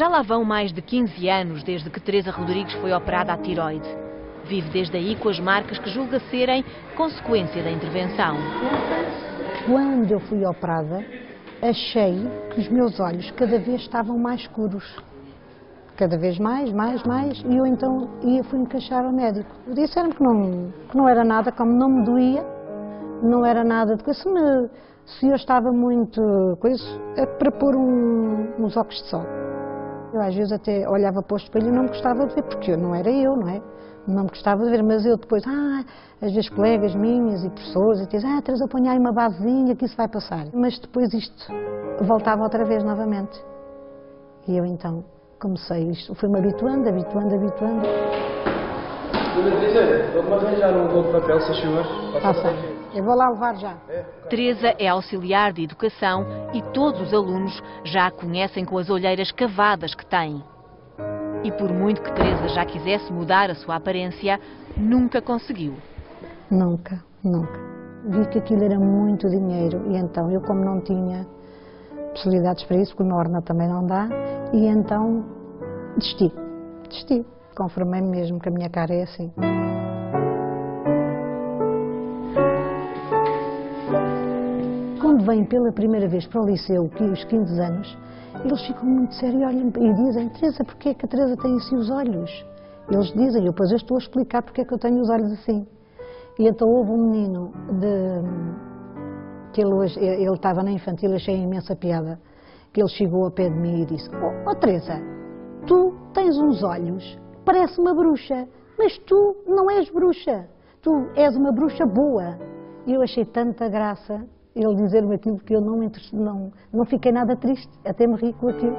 Já lá vão mais de 15 anos desde que Teresa Rodrigues foi operada à tiroide. Vive desde aí com as marcas que julga serem consequência da intervenção. Quando eu fui operada, achei que os meus olhos cada vez estavam mais escuros. Cada vez mais, e eu então fui-me queixar ao médico. Disseram-me que não era nada, como não me doía, não era nada de coisa. Se eu estava muito coisa, é para pôr uns óculos de sol. Eu às vezes até olhava para o espelho e não me gostava de ver, porque não era eu, não é? Não me gostava de ver, mas eu depois, às vezes colegas minhas e professores, dizem, Teresa, põe aí uma basezinha que isso vai passar. Mas depois isto voltava outra vez novamente. E eu então comecei isto, fui-me habituando. Dona Teresa, vou-me arranjar um rolo de papel, se chover. Passa. Eu vou lá levar já. Teresa é auxiliar de educação e todos os alunos já a conhecem com as olheiras cavadas que tem. E por muito que Teresa já quisesse mudar a sua aparência, nunca conseguiu. Nunca. Vi que aquilo era muito dinheiro e então eu, como não tinha possibilidades para isso, porque o meu ordenado também não dá, e então desisti. Conformei-me mesmo que a minha cara é assim. Quando vêm pela primeira vez para o liceu, os 15 anos, eles ficam muito sérios e dizem, Teresa, porquê é que a Teresa tem assim os olhos? Eles dizem, depois eu estou a explicar porque é que eu tenho os olhos assim. E então houve um menino que ele estava na infantil, achei imensa piada, que ele chegou ao pé de mim e disse, Teresa, tu tens uns olhos, parece uma bruxa, mas tu não és bruxa, tu és uma bruxa boa. E eu achei tanta graça ele dizer-me aquilo que eu não fiquei nada triste, até me ri com aquilo.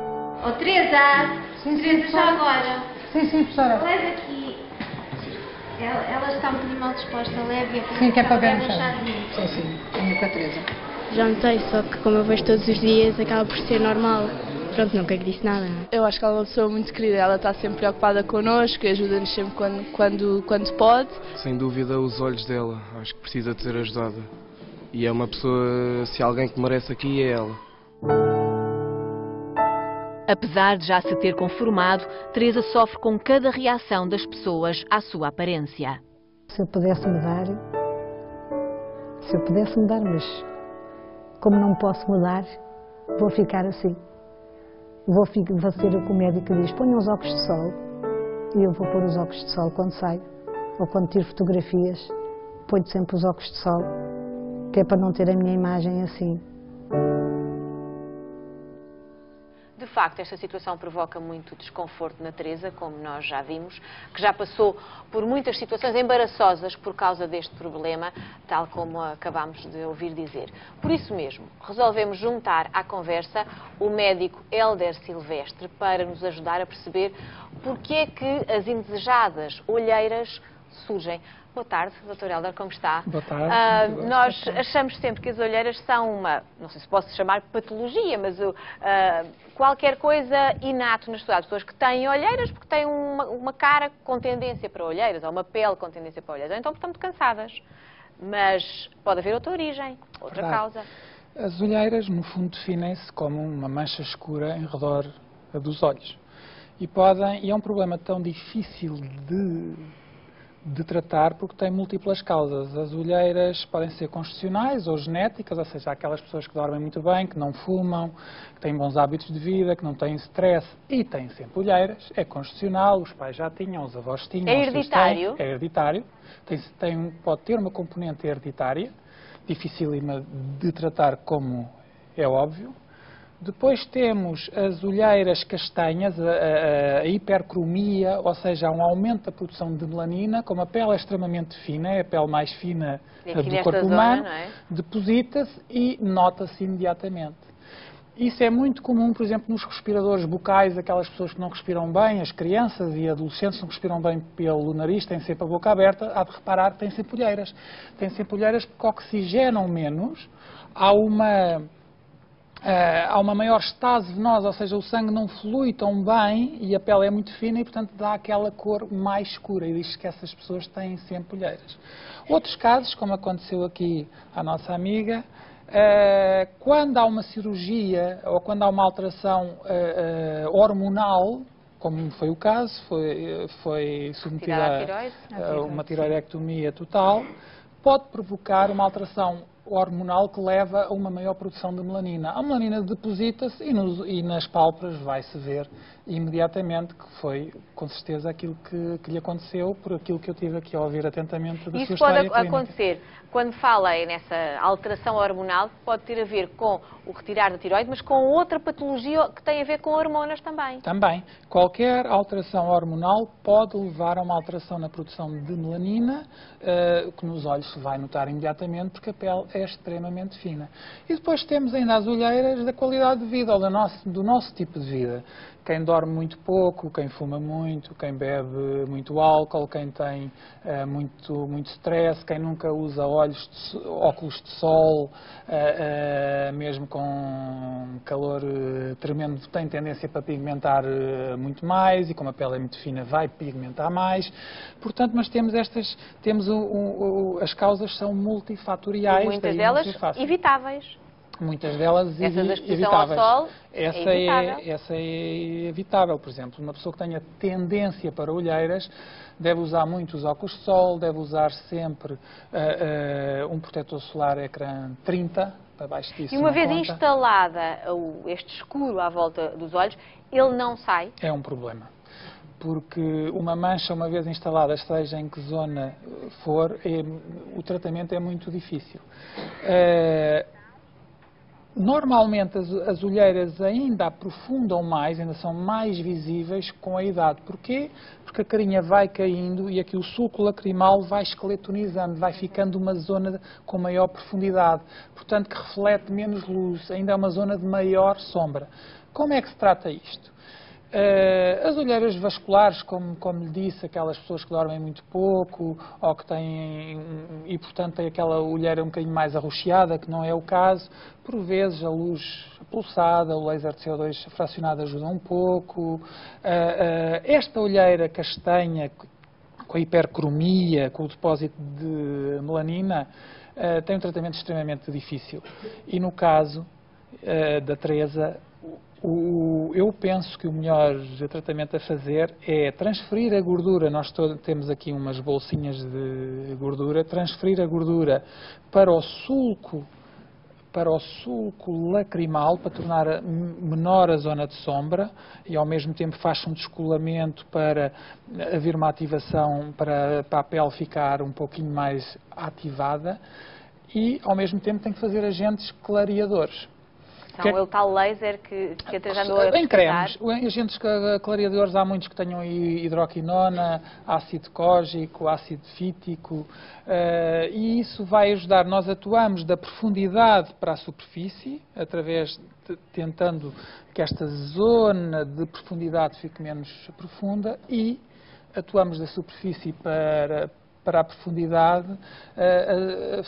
Teresa! Teresa, já agora. Sim, professora. Leve aqui. Ela está um bocadinho mal disposta, leve-a. Sim, que é para ver no chão. Chazinho. Sim, com a Teresa. Já notei, só que como eu vejo todos os dias, acaba por ser normal. Pronto, nunca lhe disse nada. Eu acho que ela é uma pessoa muito querida, ela está sempre preocupada connosco e ajuda-nos sempre quando pode. Sem dúvida, os olhos dela, acho que precisa de ser ajudada. E é uma pessoa, se alguém que merece aqui, é ela. Apesar de já se ter conformado, Teresa sofre com cada reação das pessoas à sua aparência. Se eu pudesse mudar, mas como não posso mudar, vou ficar assim. Vou ser o que o médico diz, ponha os óculos de sol, e eu vou pôr os óculos de sol quando saio, ou quando tiro fotografias, ponho sempre os óculos de sol, que é para não ter a minha imagem assim. De facto, esta situação provoca muito desconforto na Teresa, como nós já vimos, que já passou por muitas situações embaraçosas por causa deste problema, tal como acabámos de ouvir dizer. Por isso mesmo, resolvemos juntar à conversa o médico Hélder Silvestre para nos ajudar a perceber porque é que as indesejadas olheiras surgem. Boa tarde, Dr. Hélder, como está? Boa tarde. Nós achamos sempre que as olheiras são uma, não sei se posso chamar patologia, mas qualquer coisa inato na sociedade. Pessoas que têm olheiras porque têm uma cara com tendência para olheiras, ou uma pele com tendência para olheiras, ou então estão muito cansadas. Mas pode haver outra origem, outra causa. As olheiras, no fundo, definem-se como uma mancha escura em redor dos olhos. E é um problema tão difícil de tratar porque tem múltiplas causas. As olheiras podem ser constitucionais ou genéticas, ou seja, aquelas pessoas que dormem muito bem, que não fumam, que têm bons hábitos de vida, que não têm stress e têm sempre olheiras. É constitucional, os pais já tinham, os avós tinham. É hereditário? É hereditário. Pode ter uma componente hereditária, dificílima de tratar, como é óbvio. Depois temos as olheiras castanhas, a hipercromia, ou seja, há um aumento da produção de melanina, como a pele é extremamente fina, é a pele mais fina do corpo humano, deposita-se e nota-se imediatamente. Isso é muito comum, por exemplo, nos respiradores bucais, aquelas pessoas que não respiram bem, as crianças e adolescentes não respiram bem pelo nariz, têm sempre a boca aberta, há de reparar que têm sempre olheiras. Têm sempre olheiras porque oxigenam menos, há uma maior estase venosa, ou seja, o sangue não flui tão bem e a pele é muito fina e, portanto, dá aquela cor mais escura e diz que essas pessoas têm sempre olheiras. Outros casos, como aconteceu aqui à nossa amiga, Quando há uma cirurgia ou quando há uma alteração hormonal, como foi o caso, foi submetida a uma tiroidectomia total, pode provocar uma alteração hormonal que leva a uma maior produção de melanina. A melanina deposita-se e nas pálpebras vai-se ver imediatamente que foi, com certeza, aquilo que lhe aconteceu, por aquilo que eu tive aqui a ouvir atentamente da sua história clínica. Isso pode acontecer. Quando fala nessa alteração hormonal, pode ter a ver com o retirar da tiroide, mas com outra patologia que tem a ver com hormonas também. Também. Qualquer alteração hormonal pode levar a uma alteração na produção de melanina, que nos olhos se vai notar imediatamente, porque a pele é extremamente fina. E depois temos ainda as olheiras da qualidade de vida, ou do nosso tipo de vida. Quem dorme muito pouco, quem fuma muito, quem bebe muito álcool, quem tem muito stress, quem nunca usa óculos de sol, mesmo com calor tremendo, tem tendência para pigmentar muito mais, e como a pele é muito fina vai pigmentar mais. Portanto, mas temos as causas são multifatoriais. E muitas delas evitáveis. Muitas delas evitáveis. Ao sol essa é evitável. Por exemplo, uma pessoa que tenha tendência para olheiras deve usar muito os óculos de sol, deve usar sempre um protetor solar ecrã 30, para baixo disso. E uma vez instalada este escuro à volta dos olhos, ele não sai? É um problema. Porque uma mancha, uma vez instalada, seja em que zona for, o tratamento é muito difícil. Normalmente as olheiras ainda aprofundam mais, ainda são mais visíveis com a idade. Porquê? Porque a carinha vai caindo e aqui o sulco lacrimal vai esqueletonizando, vai ficando uma zona com maior profundidade, portanto que reflete menos luz, ainda é uma zona de maior sombra. Como é que se trata isto? As olheiras vasculares, como lhe disse, aquelas pessoas que dormem muito pouco ou que têm, e portanto têm aquela olheira um bocadinho mais arroxeada, que não é o caso, por vezes a luz pulsada, o laser de CO2 fracionado ajuda um pouco. Esta olheira castanha, com a hipercromia, com o depósito de melanina, tem um tratamento extremamente difícil. E no caso da Teresa, eu penso que o melhor tratamento a fazer é transferir a gordura. Nós temos aqui umas bolsinhas de gordura, transferir a gordura para o sulco lacrimal, para tornar menor a zona de sombra, e ao mesmo tempo faz um descolamento para haver uma ativação, para a pele ficar um pouquinho mais ativada, e ao mesmo tempo tem que fazer agentes clareadores. Então, o tal laser que a Teresa andou a pesquisar. Em cremes, agentes clareadores, há muitos que tenham hidroquinona, ácido cógico, ácido fítico, e isso vai ajudar. Nós atuamos da profundidade para a superfície, tentando que esta zona de profundidade fique menos profunda, e atuamos da superfície para a profundidade,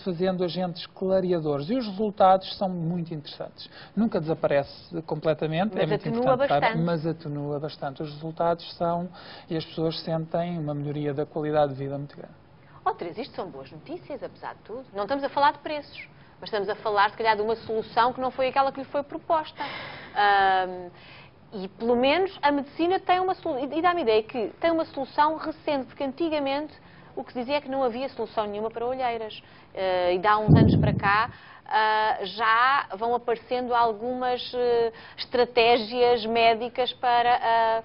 fazendo agentes clareadores. E os resultados são muito interessantes. Nunca desaparece completamente, mas é muito importante, mas atenua bastante. Os resultados são, e as pessoas sentem uma melhoria da qualidade de vida muito grande. Teresa, isto são boas notícias, apesar de tudo. Não estamos a falar de preços, mas estamos a falar, se calhar, de uma solução que não foi aquela que lhe foi proposta. E, pelo menos, a medicina tem uma solução, e dá-me a ideia que tem uma solução recente, porque antigamente o que se dizia é que não havia solução nenhuma para olheiras. E de há uns anos para cá já vão aparecendo algumas estratégias médicas para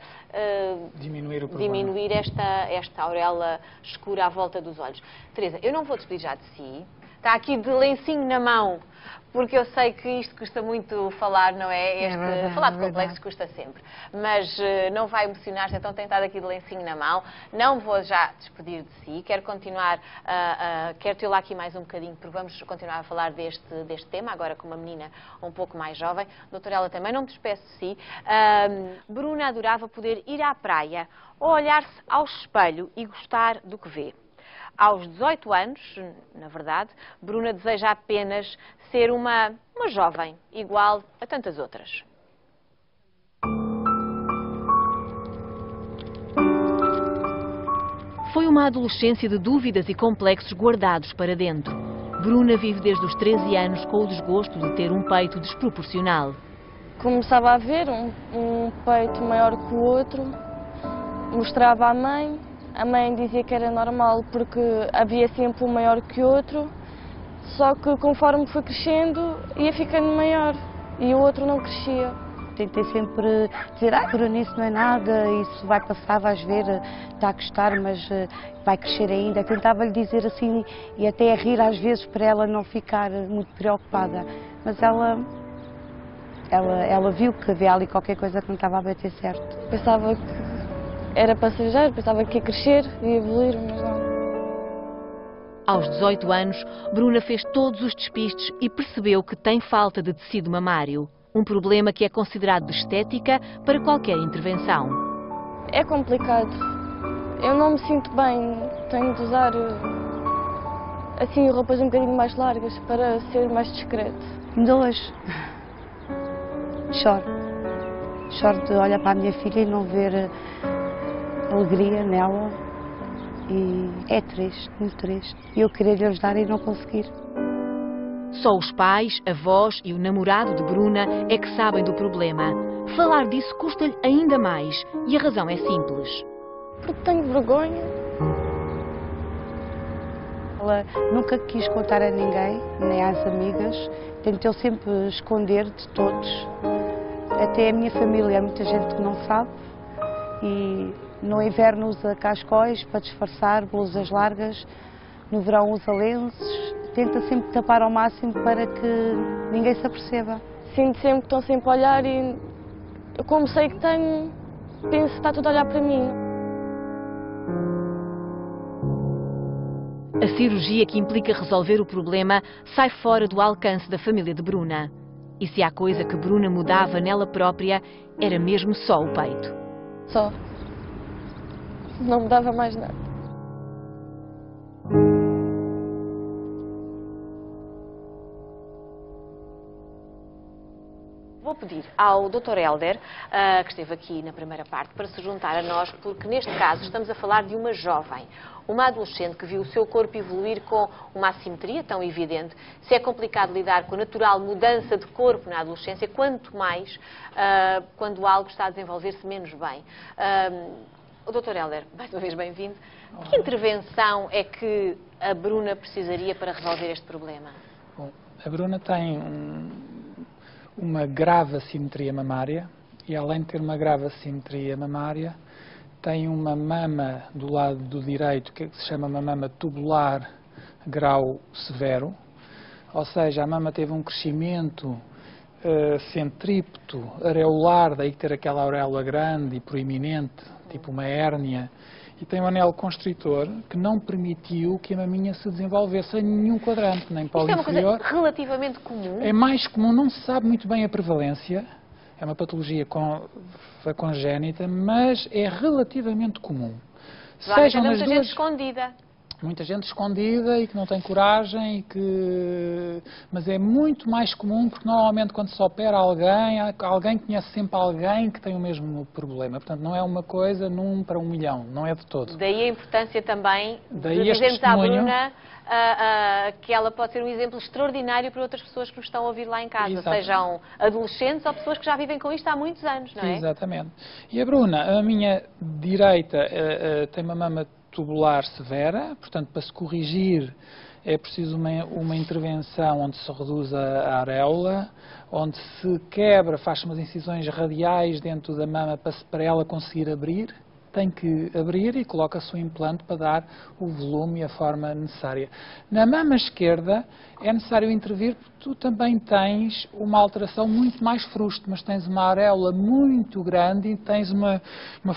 diminuir esta auréola escura à volta dos olhos. Teresa, eu não vou despedir já de si. Está aqui de lencinho na mão, porque eu sei que isto custa muito falar, não é? Falar de complexos custa sempre. Mas não vai emocionar-se, então tem estado aqui de lencinho na mão. Não vou já despedir de si. Quero continuar, quero ter lá aqui mais um bocadinho, porque vamos continuar a falar deste tema, agora com uma menina um pouco mais jovem. Doutora, ela também não me despeço de si. Bruna adorava poder ir à praia ou olhar-se ao espelho e gostar do que vê. Aos 18 anos, na verdade, Bruna deseja apenas ser uma jovem, igual a tantas outras. Foi uma adolescência de dúvidas e complexos guardados para dentro. Bruna vive desde os 13 anos com o desgosto de ter um peito desproporcional. Começava a ver um peito maior que o outro, mostrava à mãe, a mãe dizia que era normal porque havia sempre um maior que o outro, só que conforme foi crescendo ia ficando maior e o outro não crescia. Tentei sempre dizer, Bruna, isso não é nada, isso vai passar, vais ver, está a gostar, mas vai crescer ainda. Tentava-lhe dizer assim e até a rir às vezes para ela não ficar muito preocupada, mas ela viu que havia ali qualquer coisa que não estava a bater certo. Pensava que era passageiro, pensava que ia crescer e evoluir, mas não. Aos 18 anos, Bruna fez todos os despistes e percebeu que tem falta de tecido mamário. Um problema que é considerado de estética para qualquer intervenção. É complicado. Eu não me sinto bem. Tenho de usar assim roupas um bocadinho mais largas para ser mais discreto. Ainda hoje choro. Choro de olhar para a minha filha e não ver alegria nela. E é triste, muito triste. E eu queria lhe ajudar e não conseguir. Só os pais, avós e o namorado de Bruna é que sabem do problema. Falar disso custa-lhe ainda mais e a razão é simples. Porque tenho vergonha. Ela nunca quis contar a ninguém, nem às amigas. Tentou sempre esconder de todos. Até a minha família, há muita gente que não sabe. E no inverno usa cascóis para disfarçar, blusas largas. No verão usa lenços. Tenta sempre tapar ao máximo para que ninguém se aperceba. Sinto sempre que estão sempre a olhar e, como sei que tenho, penso que está tudo a olhar para mim. A cirurgia que implica resolver o problema sai fora do alcance da família de Bruna. E se há coisa que Bruna mudava nela própria, era mesmo só o peito. Só. Não mudava mais nada. Vou pedir ao Dr. Hélder, que esteve aqui na primeira parte, para se juntar a nós, porque neste caso estamos a falar de uma jovem, uma adolescente que viu o seu corpo evoluir com uma assimetria tão evidente. Se é complicado lidar com a natural mudança de corpo na adolescência, quanto mais quando algo está a desenvolver-se menos bem. O Dr. Hélder, mais uma vez bem-vindo. Que intervenção é que a Bruna precisaria para resolver este problema? Bom, a Bruna tem uma grave assimetria mamária e, além de ter uma grave assimetria mamária, tem uma mama do lado do direito que se chama uma mama tubular grau severo, ou seja, a mama teve um crescimento centrípeto, areolar, daí ter aquela auréola grande e proeminente, tipo uma hérnia, e tem um anelo constritor que não permitiu que a maminha se desenvolvesse em nenhum quadrante, nem para o inferior. Isto é uma coisa relativamente comum? É mais comum, não se sabe muito bem a prevalência, é uma patologia congénita, mas é relativamente comum. Sejam nas duas... gente escondida. Muita gente escondida e que não tem coragem, mas é muito mais comum porque normalmente quando se opera alguém conhece sempre alguém que tem o mesmo problema. Portanto, não é uma coisa num para 1 milhão, não é de todo. Daí a importância também de dizermos à Bruna que ela pode ser um exemplo extraordinário para outras pessoas que nos estão a ouvir lá em casa, Exatamente. Sejam adolescentes ou pessoas que já vivem com isto há muitos anos, não é? Exatamente. E a Bruna, a minha direita, tem uma mama tubular severa, portanto, para se corrigir é preciso uma intervenção onde se reduz a areola, onde se quebra, faz umas incisões radiais dentro da mama para ela conseguir abrir. Tem que abrir e coloca-se um implante para dar o volume e a forma necessária. Na mama esquerda é necessário intervir porque tu também tens uma alteração muito mais fruste, mas tens uma areola muito grande e tens uma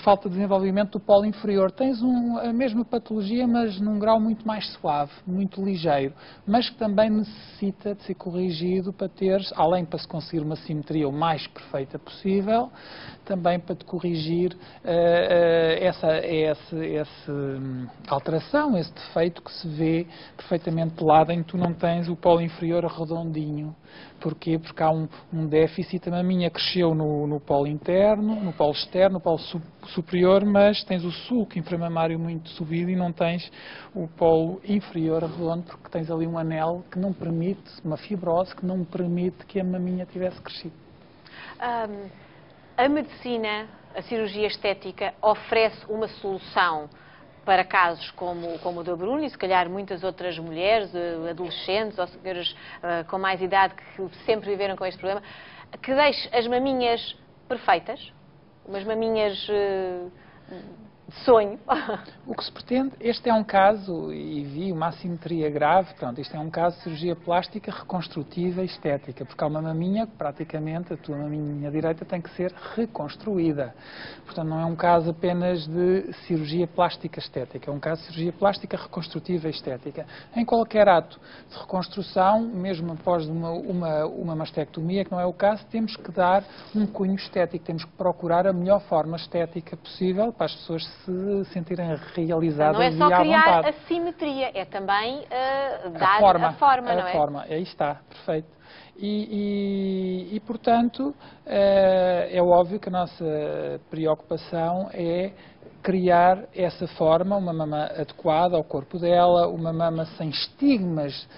falta de desenvolvimento do polo inferior. Tens a mesma patologia, mas num grau muito mais suave, muito ligeiro, mas que também necessita de ser corrigido para teres, além para se conseguir uma simetria o mais perfeita possível, também para te corrigir essa alteração, esse defeito que se vê perfeitamente de lado, em que tu não tens o polo inferior redondinho. Porquê? Porque há um déficit. A maminha cresceu no polo interno, no polo externo, no polo superior, mas tens o sulco inframamário muito subido e não tens o polo inferior redondo, porque tens ali um anel que não permite, uma fibrose que não permite que a maminha tivesse crescido. A medicina, a cirurgia estética, oferece uma solução para casos como o da Bruna e se calhar muitas outras mulheres, adolescentes ou senhoras com mais idade que sempre viveram com este problema, que deixe as maminhas perfeitas, umas maminhas de sonho. O que se pretende, este é um caso, e vi uma assimetria grave, pronto, isto é um caso de cirurgia plástica reconstrutiva e estética, porque há uma maminha que praticamente, a tua maminha direita tem que ser reconstruída. Portanto, não é um caso apenas de cirurgia plástica estética, é um caso de cirurgia plástica reconstrutiva e estética. Em qualquer ato de reconstrução, mesmo após uma mastectomia, que não é o caso, temos que dar um cunho estético, temos que procurar a melhor forma estética possível para as pessoas se sentirem realizadas e à vontade. Não é só criar a simetria, é também dar a forma, não é? A forma, aí está, perfeito. E portanto, é óbvio que a nossa preocupação é criar essa forma, uma mama adequada ao corpo dela, uma mama sem estigmas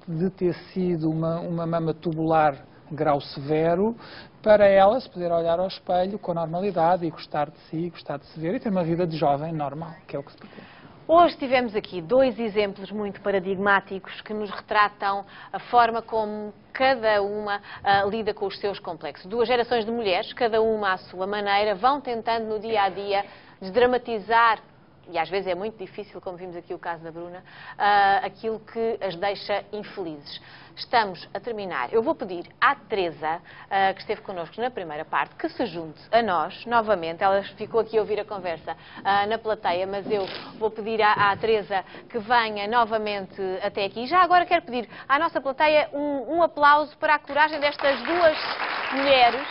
de ter sido uma mama tubular grau severo, para ela se poder olhar ao espelho com normalidade e gostar de si, gostar de se ver e ter uma vida de jovem normal, que é o que se pretende. Hoje tivemos aqui dois exemplos muito paradigmáticos que nos retratam a forma como cada uma lida com os seus complexos. Duas gerações de mulheres, cada uma à sua maneira, vão tentando no dia a dia desdramatizar, e às vezes é muito difícil, como vimos aqui o caso da Bruna, aquilo que as deixa infelizes. Estamos a terminar. Eu vou pedir à Teresa, que esteve connosco na primeira parte, que se junte a nós novamente. Ela ficou aqui a ouvir a conversa na plateia, mas eu vou pedir à Teresa que venha novamente até aqui. Já agora quero pedir à nossa plateia um aplauso para a coragem destas duas mulheres.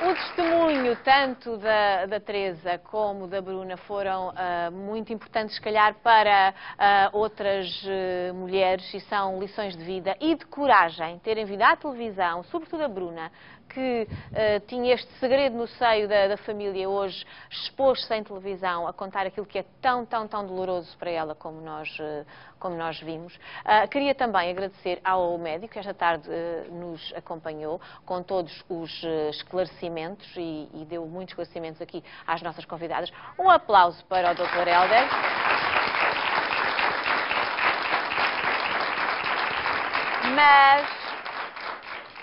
O testemunho tanto da Teresa como da Bruna foram muito importantes, se calhar, para outras mulheres, e são lições de vida e de coragem terem vindo à televisão, sobretudo a Bruna, que tinha este segredo no seio da família, hoje expôs-se em televisão a contar aquilo que é tão doloroso para ela, como nós vimos. Queria também agradecer ao médico que esta tarde nos acompanhou com todos os esclarecimentos e deu muitos esclarecimentos aqui às nossas convidadas. Um aplauso para o Dr. Hélder.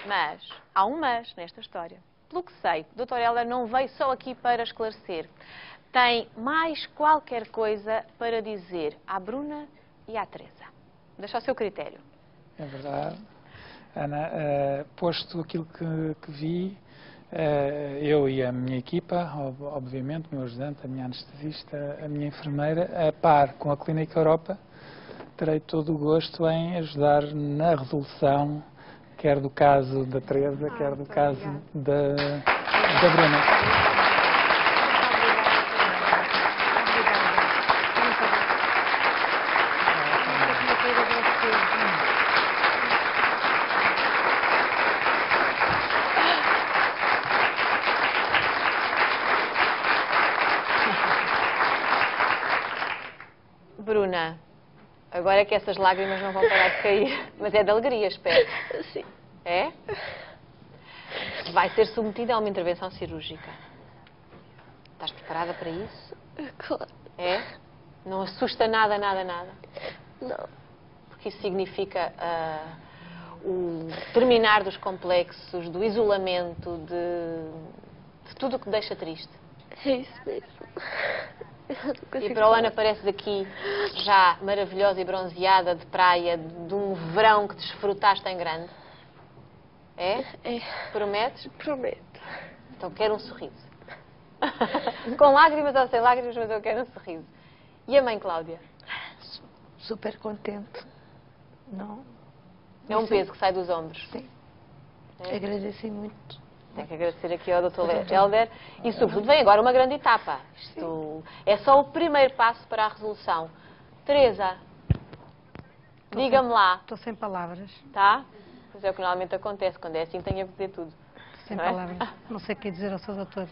Mas há um mas nesta história. Pelo que sei, o Dr. Hélder não veio só aqui para esclarecer. Tem mais qualquer coisa para dizer à Bruna e à Teresa. Deixa ao seu critério. É verdade. Ana, posto aquilo que vi, eu e a minha equipa, obviamente, o meu ajudante, a minha anestesista, a minha enfermeira, a par com a Clínica Europa, terei todo o gosto em ajudar na resolução, quer do caso da Teresa, quer do caso da Bruna. Bruna, agora é que essas lágrimas não vão parar de cair, mas é de alegria, espero. Sim. É? Vai ser submetida a uma intervenção cirúrgica. Estás preparada para isso? Claro. É? Não assusta nada? Não. Porque isso significa o terminar dos complexos, do isolamento, de tudo o que deixa triste. É isso mesmo. E para o ano apareces aqui já maravilhosa e bronzeada de praia, de um verão que desfrutaste em grande. É? É. Prometes? Prometo. Então quero um sorriso. Com lágrimas ou sem lágrimas, mas eu quero um sorriso. E a mãe Cláudia? Super contente. Não? É um peso que sai dos ombros. Sim. Agradeci muito. Tenho que agradecer aqui ao Dr. Hélder e, sobretudo, vem agora uma grande etapa. Isto é só o primeiro passo para a resolução. Teresa, diga-me lá. Estou sem palavras. Tá? Pois é o que normalmente acontece, quando é assim tenho a dizer tudo. Sem não é? palavras. Não sei o que dizer ao seu doutor.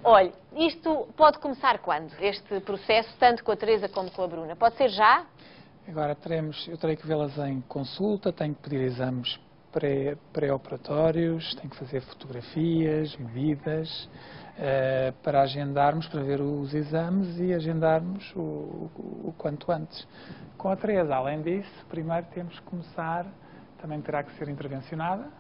Olha, isto pode começar quando? Este processo, tanto com a Teresa como com a Bruna? Pode ser já? Agora eu terei que vê-las em consulta, tenho que pedir exames pré-operatórios, tenho que fazer fotografias, medidas, para agendarmos, para ver os exames e agendarmos o quanto antes. Com a Teresa, além disso, primeiro temos que começar, também terá que ser intervencionada,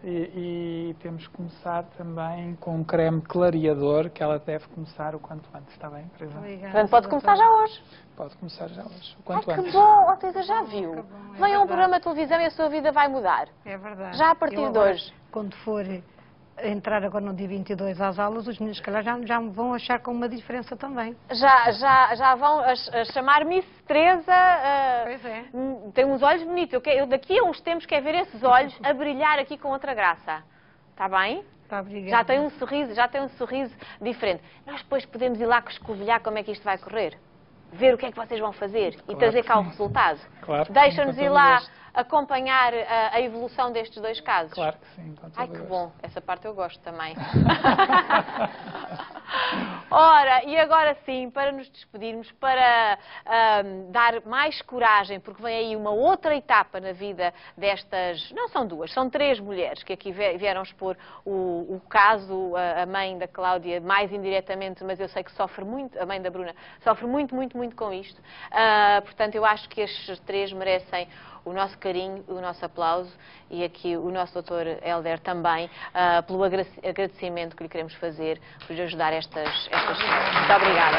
e temos que começar também com um creme clareador, que ela deve começar o quanto antes, está bem, Teresa? Portanto, pode começar já hoje. Pode começar já hoje, o quanto Ai, antes. que bom! A Teresa já viu. Venha a um verdade. programa de televisão e a sua vida vai mudar. É verdade. Já a partir Eu de agora, hoje. Quando for entrar agora no dia 22 às aulas, os meninos, se calhar, já me vão achar com uma diferença também. Já vão a chamar Miss Teresa. Pois é. Tem uns olhos bonitos. Eu daqui a uns tempos quero ver esses olhos a brilhar aqui com outra graça. Está bem? Está obrigada. Já tem um sorriso diferente. Nós depois podemos ir lá escovilhar como é que isto vai correr. Ver o que é que vocês vão fazer e trazer cá o resultado. Claro. Deixa-nos Com ir todo lá gosto. acompanhar a evolução destes dois casos. Claro que sim. Com todo Ai, que gosto. bom. Essa parte eu gosto também. Ora, e agora sim, para nos despedirmos, para dar mais coragem, porque vem aí uma outra etapa na vida destas, não são duas, são três mulheres que aqui vieram expor o caso, a mãe da Cláudia, mais indiretamente, mas eu sei que sofre muito, a mãe da Bruna, sofre muito, muito, muito com isto. Portanto, eu acho que estes três merecem o nosso carinho, o nosso aplauso e aqui o nosso Dr. Hélder também, pelo agradecimento que lhe queremos fazer por ajudar estas. Muito obrigada.